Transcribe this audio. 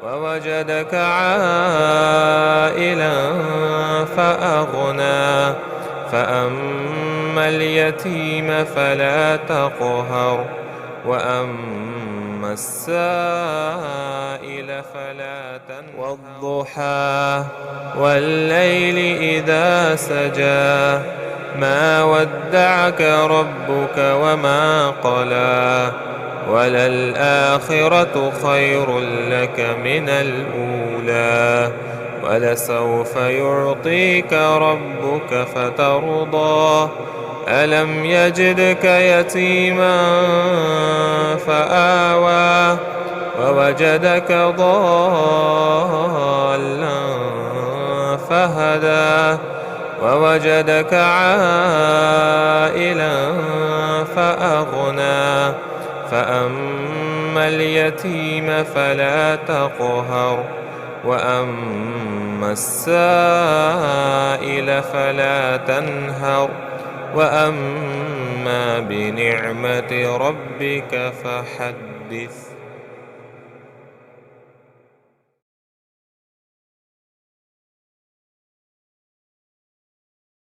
ووجدك عائلا فأغنى فأما اليتيم فلا تقهر وأما السائل فلا تنهر والضحى والليل إذا سجى ما ودعك ربك وما قلى وللآخرة خير لك من الأولى ولسوف يعطيك ربك فترضى ألم يجدك يتيما فآوى ووجدك ضالا فهدى ووجدك عائلا فأغنى فأما اليتيم فلا تقهر وأما السائل فلا تنهر وأما بنعمة ربك فحدث.